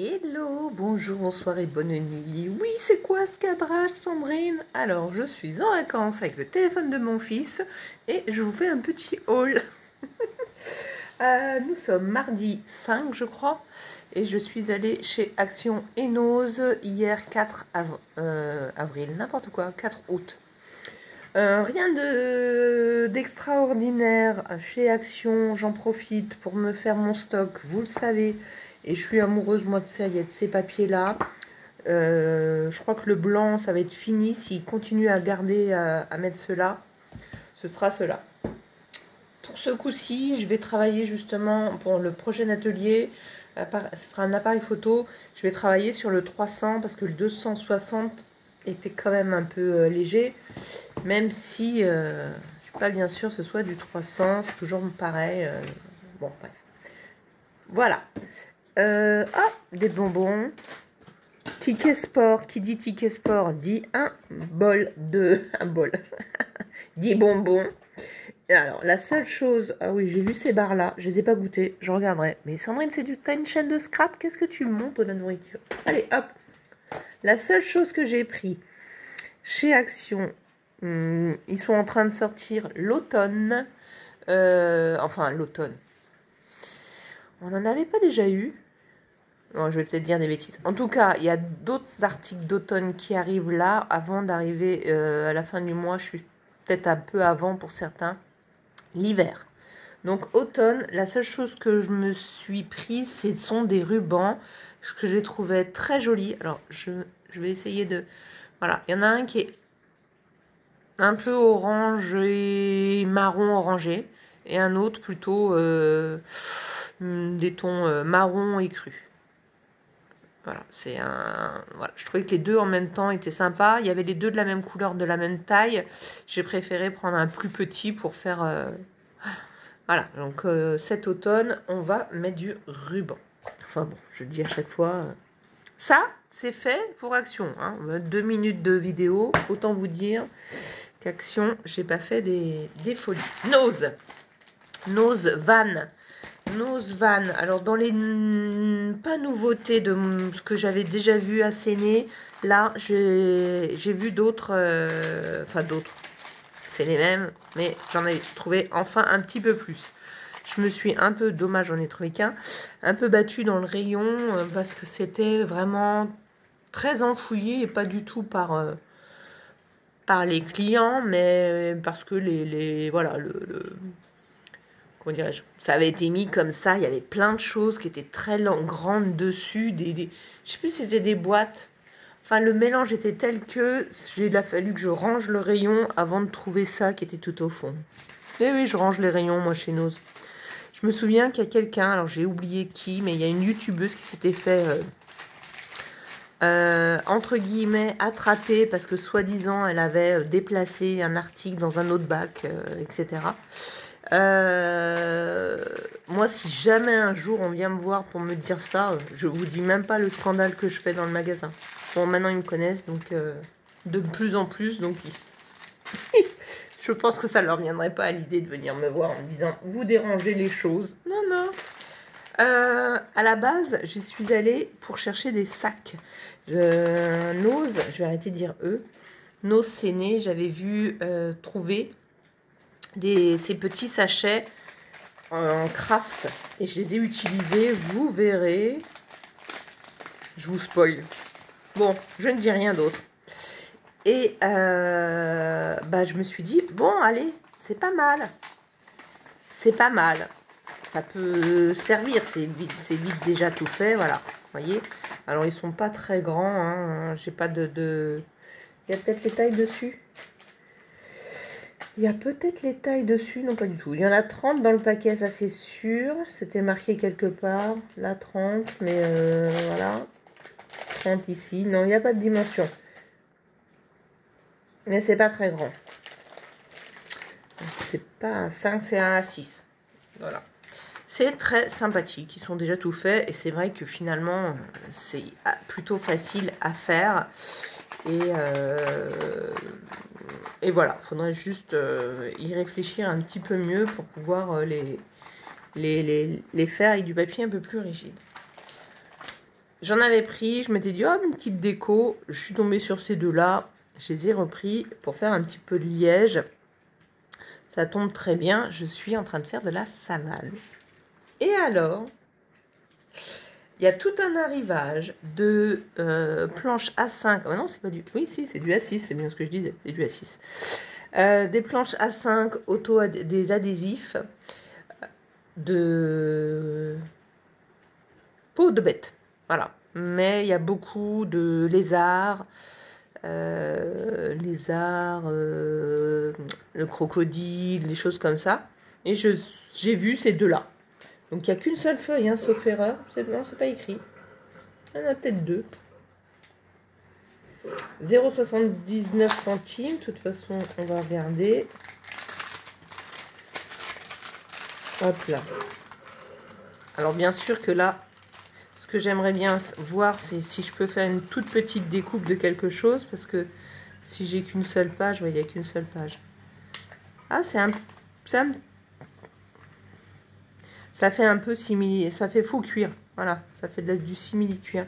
Hello, bonjour, bonsoir et bonne nuit. Oui, c'est quoi ce cadrage, Sandrine? Alors, je suis en vacances avec le téléphone de mon fils et je vous fais un petit haul. Nous sommes mardi 5, je crois, et je suis allée chez Action Enoz hier 4 avril, n'importe quoi, 4 août. Rien d'extraordinaire chez Action, j'en profite pour me faire mon stock, vous le savez, et je suis amoureuse moi de ça, il y a de ces papiers là. Je crois que le blanc ça va être fini, s'il continue à garder à mettre cela, ce sera cela. Pour ce coup-ci, je vais travailler justement pour le prochain atelier, ce sera un appareil photo, je vais travailler sur le 300 parce que le 260 était quand même un peu léger, même si je suis pas bien sûre que ce soit du 300, c'est toujours pareil. Bon, bref. Voilà. Des bonbons. Ticket sport, qui dit ticket sport dit un bol dit bonbons. Et alors, la seule chose, ah oui, j'ai vu ces barres-là, je les ai pas goûtées, je regarderai. Mais Sandrine, t'as une chaîne de scrap, qu'est-ce que tu montes de la nourriture? Allez, hop. La seule chose que j'ai pris chez Action, ils sont en train de sortir l'automne. Enfin, l'automne. On n'en avait pas déjà eu? Non, je vais peut-être dire des bêtises. En tout cas, il y a d'autres articles d'automne qui arrivent là, avant d'arriver à la fin du mois. Je suis peut-être un peu avant pour certains. L'hiver. Donc, automne, la seule chose que je me suis prise, ce sont des rubans, que j'ai trouvé très jolis. Alors, je vais essayer de... Voilà, il y en a un qui est un peu orange et marron orangé, et un autre plutôt des tons marron et cru. Voilà, c'est un... Voilà, je trouvais que les deux en même temps étaient sympas. Il y avait les deux de la même couleur, de la même taille. J'ai préféré prendre un plus petit pour faire... Voilà, donc cet automne, on va mettre du ruban. Enfin bon, je dis à chaque fois... Ça, c'est fait pour Action. Hein. 2 minutes de vidéo, autant vous dire qu'Action, j'ai pas fait des folies. Nose Van. Alors, dans les pas nouveautés de ce que j'avais déjà vu à Séné, là, j'ai vu d'autres. Enfin, d'autres. C'est les mêmes, mais j'en ai trouvé enfin un petit peu plus. Je me suis un peu, dommage, j'en ai trouvé qu'un, un peu battue dans le rayon parce que c'était vraiment très enfouillé et pas du tout par les clients, mais parce que voilà, comment dirais-je, ça avait été mis comme ça, il y avait plein de choses qui étaient très grandes dessus, je sais plus si c'était des boîtes, enfin le mélange était tel que il a fallu que je range le rayon avant de trouver ça qui était tout au fond. Et oui, je range les rayons moi chez Nose. Je me souviens qu'il y a quelqu'un, alors j'ai oublié qui, mais il y a une youtubeuse qui s'était fait entre guillemets attrapée parce que soi-disant elle avait déplacé un article dans un autre bac, etc. Moi, si jamais un jour on vient me voir pour me dire ça, je vous dis même pas le scandale que je fais dans le magasin. Bon, maintenant ils me connaissent, donc de plus en plus, donc je pense que ça leur viendrait pas à l'idée de venir me voir en me disant vous dérangez les choses. Non, non. À la base, j'y suis allée pour chercher des sacs. Nose, je vais arrêter de dire eux. Nose Séné, j'avais vu trouver ces petits sachets en craft et je les ai utilisés, vous verrez. Je vous spoil. Bon, je ne dis rien d'autre. Et je me suis dit, bon, allez, c'est pas mal. C'est pas mal. Ça peut servir, c'est vite déjà tout fait, voilà. Vous voyez. Alors, ils sont pas très grands, hein. J'ai pas de... Il y a peut-être les tailles dessus. Il y a peut-être les tailles dessus, non pas du tout. Il y en a 30 dans le paquet, ça c'est sûr. C'était marqué quelque part. Là 30, mais voilà. 30 ici. Non, il n'y a pas de dimension. Mais c'est pas très grand. C'est pas un 5, c'est un A6. Voilà. C'est très sympathique. Ils sont déjà tout faits. Et c'est vrai que finalement, c'est plutôt facile à faire. Et voilà, il faudrait juste y réfléchir un petit peu mieux pour pouvoir les faire avec du papier un peu plus rigide. J'en avais pris, je m'étais dit, oh, une petite déco. Je suis tombée sur ces deux-là. Je les ai repris pour faire un petit peu de liège. Ça tombe très bien. Je suis en train de faire de la savane. Et alors, il y a tout un arrivage de planches A5. Oh non, c'est pas du... Oui, si, c'est du A6. C'est bien ce que je disais. C'est du A6. Des planches A5, des adhésifs de peau de bête. Voilà. Mais il y a beaucoup de lézards, le crocodile, des choses comme ça. Et j'ai vu ces deux-là. Donc il n'y a qu'une seule feuille, hein, sauf erreur. Non, c'est pas écrit. Il y en a peut-être deux. 0,79 centimes. De toute façon, on va regarder. Hop là. Alors bien sûr que là, ce que j'aimerais bien voir, c'est si je peux faire une toute petite découpe de quelque chose. Parce que si j'ai qu'une seule page, il n'y a qu'une seule page. Ah, ça fait un peu simili, ça fait faux cuir. Voilà, ça fait du simili cuir.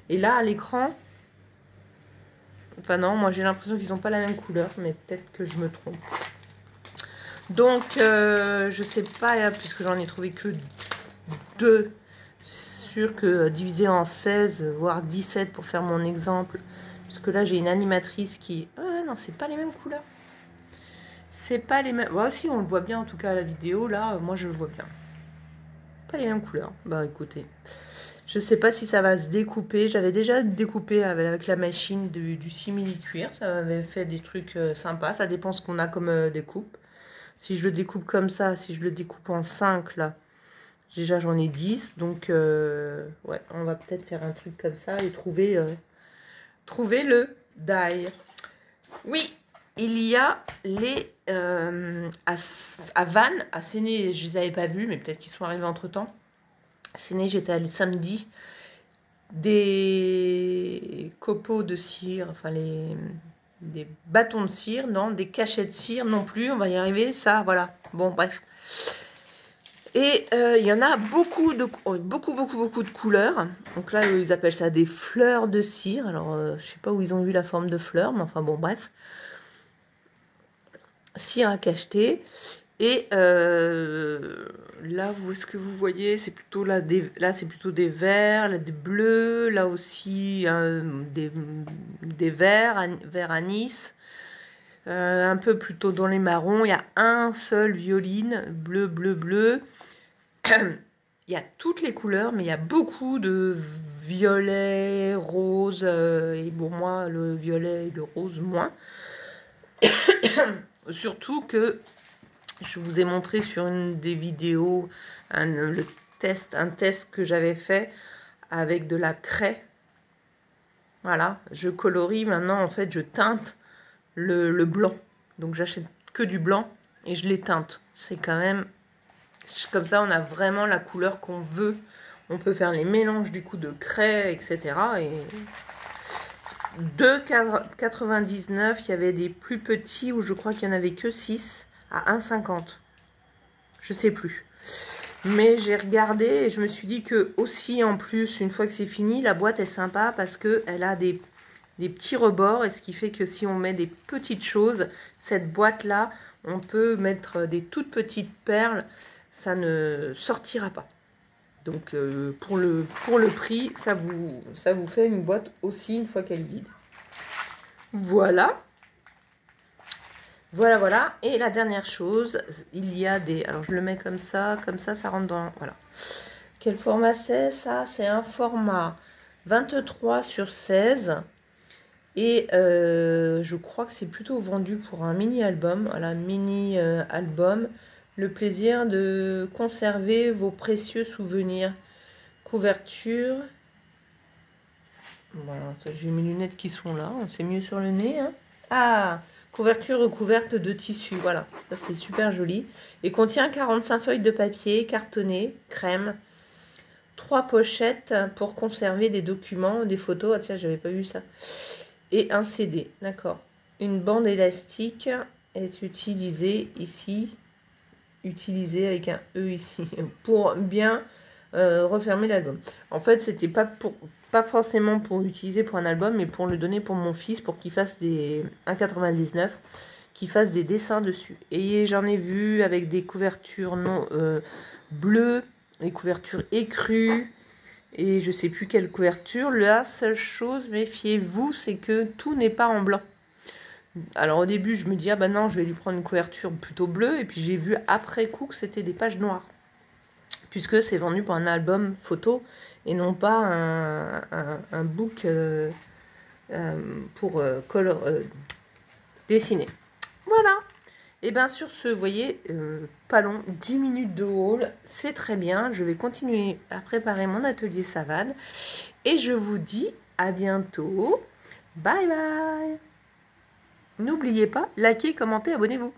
Et là, à l'écran, enfin non, moi j'ai l'impression qu'ils n'ont pas la même couleur, mais peut-être que je me trompe. Donc, je sais pas, puisque j'en ai trouvé que 2, sûr que divisé en 16, voire 17 pour faire mon exemple. Parce que là, j'ai une animatrice qui... non, c'est pas les mêmes couleurs. C'est pas les mêmes... Bon, si, on le voit bien, en tout cas, à la vidéo, là, moi, je le vois bien. Pas les mêmes couleurs. Bah, écoutez, je sais pas si ça va se découper. J'avais déjà découpé avec la machine du simili-cuir. Ça m'avait fait des trucs sympas. Ça dépend ce qu'on a comme découpe. Si je le découpe comme ça, si je le découpe en 5, là, déjà, j'en ai 10. Donc, ouais, on va peut-être faire un truc comme ça et trouver le die. Oui, il y a les à Vannes, à Séné, je les avais pas vus, mais peut-être qu'ils sont arrivés entre temps. À Séné, j'étais allée samedi. Des copeaux de cire, enfin des bâtons de cire, non, des cachets de cire non plus, on va y arriver, ça, voilà. Bon, bref. Et il y en a beaucoup de couleurs. Donc là, ils appellent ça des fleurs de cire. Alors, je sais pas où ils ont vu la forme de fleurs, mais enfin bon, bref. Cire à cacheter. Et là, ce que vous voyez, c'est plutôt là, c'est plutôt des verts, là, des bleus, là aussi des verts, vert anis. Un peu plutôt dans les marrons. Il y a un seul violine, bleu, bleu, bleu. Il y a toutes les couleurs, mais il y a beaucoup de violet, rose, et bon, moi, le violet et le rose, moins. Surtout que je vous ai montré sur une des vidéos un test que j'avais fait avec de la craie. Voilà, je colorie maintenant, en fait, je teinte le blanc. Donc j'achète que du blanc et je les teinte. C'est quand même... Comme ça, on a vraiment la couleur qu'on veut. On peut faire les mélanges du coup de craie, etc. Et 2,99, il y avait des plus petits où je crois qu'il n'y en avait que 6 à 1,50. Je sais plus. Mais j'ai regardé et je me suis dit que aussi en plus, une fois que c'est fini, la boîte est sympa parce qu'elle a des petits rebords. Et ce qui fait que si on met des petites choses, cette boîte-là, on peut mettre des toutes petites perles. Ça ne sortira pas. Donc pour le prix, ça vous fait une boîte aussi une fois qu'elle est vide. Voilà. Voilà, voilà. Et la dernière chose, il y a des... Alors je le mets comme ça, ça rentre dans... Voilà. Quel format c'est ça? C'est un format 23 sur 16. Et je crois que c'est plutôt vendu pour un mini-album. Voilà, mini-album. Le plaisir de conserver vos précieux souvenirs. Couverture. Voilà, j'ai mes lunettes qui sont là. C'est mieux sur le nez. Hein. Ah, couverture recouverte de tissu. Voilà, ça c'est super joli. Et contient 45 feuilles de papier cartonné, crème. 3 pochettes pour conserver des documents, des photos. Ah tiens, j'avais pas vu ça. Et un CD, d'accord. Une bande élastique est utilisée ici. Utilisée avec un E ici. Pour bien refermer l'album. En fait, c'était pas forcément pour l'utiliser pour un album, mais pour le donner pour mon fils, pour qu'il fasse des 1,99, qu'il fasse des dessins dessus. Et j'en ai vu avec des couvertures non bleues, des couvertures écrues, et je sais plus quelle couverture. La seule chose, méfiez-vous, c'est que tout n'est pas en blanc. Alors au début, je me dis, ah bah non, je vais lui prendre une couverture plutôt bleue, et puis j'ai vu après coup que c'était des pages noires, puisque c'est vendu pour un album photo, et non pas un book pour dessiner. Voilà. Et bien sur ce, vous voyez, pas long, 10 minutes de haul, c'est très bien. Je vais continuer à préparer mon atelier savane. Et je vous dis à bientôt. Bye bye. N'oubliez pas, likez, commentez, abonnez-vous.